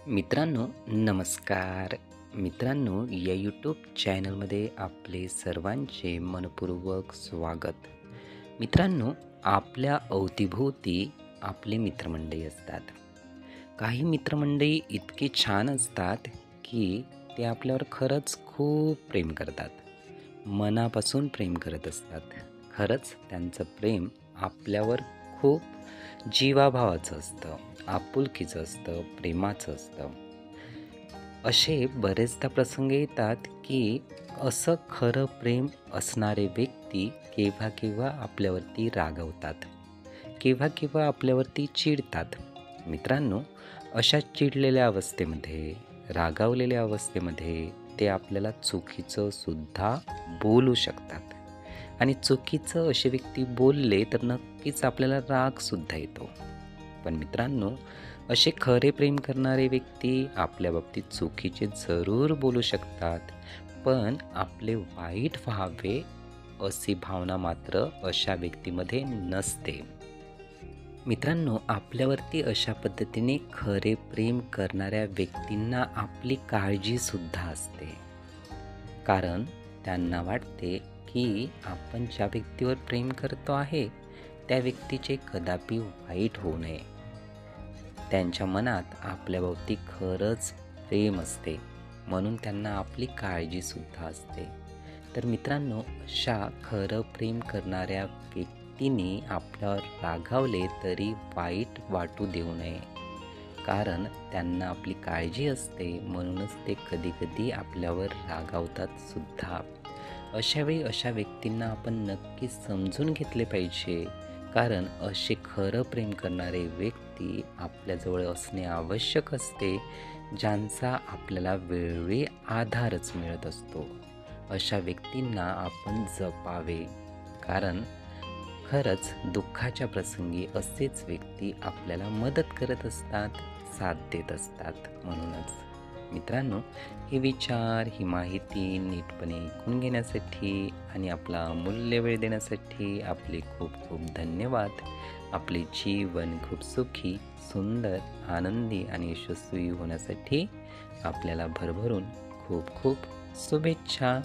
मित्रांनो, नमस्कार. मित्रांनो, या यूट्यूब चॅनलमध्ये आपले सर्वांचे मनपूर्वक स्वागत. मित्रांनो, आपल्या अवतीभोवती आपले मित्रमंडळी असतात. काही मित्रमंडळी इतके छान असतात की ते आपल्यावर खरंच खूप प्रेम करतात. मनापासून प्रेम करत असतात. खरंच त्यांचं प्रेम आपल्यावर खूप जीवाभावाचं असतं, आपुलकीचं असतं, प्रेमाचं असतं. असे बरेचदा प्रसंग येतात की असं खरं प्रेम असणारे व्यक्ती केव्हा केव्हा आपल्यावरती रागवतात, केव्हा केव्हा आपल्यावरती चिडतात. मित्रांनो, अशा चिडलेल्या अवस्थेमध्ये, रागावलेल्या अवस्थेमध्ये ते आपल्याला चुकीचं सुद्धा बोलू शकतात. आणि चुकीचं असे व्यक्ती बोलले तर नक्कीच आपल्याला रागसुद्धा येतो. पण मित्रांनो, असे खरे प्रेम करणारे व्यक्ती आपल्या बाबतीत चुकीचे जरूर बोलू शकतात, पण आपले वाईट व्हावे अशी भावना मात्र अशा व्यक्तीमध्ये नसते. मित्रांनो, आपल्यावरती अशा पद्धतीने खरे प्रेम करणाऱ्या व्यक्तींना आपली काळजीसुद्धा असते. कारण त्यांना वाटते की आपण ज्या व्यक्तीवर प्रेम करतो आहे त्या व्यक्तीचे कदापि वाईट होऊ नये. त्यांच्या मनात आपल्याभोवती खरंच प्रेम असते, म्हणून त्यांना आपली काळजीसुद्धा असते. तर मित्रांनो, अशा खरं प्रेम करणाऱ्या व्यक्तीने आपल्यावर रागावले तरी वाईट वाटू देऊ नये. कारण त्यांना आपली काळजी असते, म्हणूनच ते कधीकधी आपल्यावर रागावतात सुद्धा. अशावेळी अशा व्यक्तींना आपण नक्कीच समजून घेतले पाहिजे. कारण असे खरं प्रेम करणारे व्यक्ती आपल्याजवळ असणे आवश्यक असते, ज्यांचा आपल्याला वेळोवेळी आधारच मिळत असतो. अशा व्यक्तींना आपण जपावे. कारण खरंच दुःखाच्या प्रसंगी असेच व्यक्ती आपल्याला मदत करत असतात, साथ देत असतात. म्हणूनच मित्रांनो, हे विचार, ही माहिती नीटपणे ऐकून घेण्यासाठी आणि आपला अमूल्य वेळ देण्यासाठी आपले खूप खूप धन्यवाद. आपले जीवन खूप सुखी, सुंदर, आनंदी आणि यशस्वी होण्यासाठी आपल्याला भरभरून खूप खूप शुभेच्छा.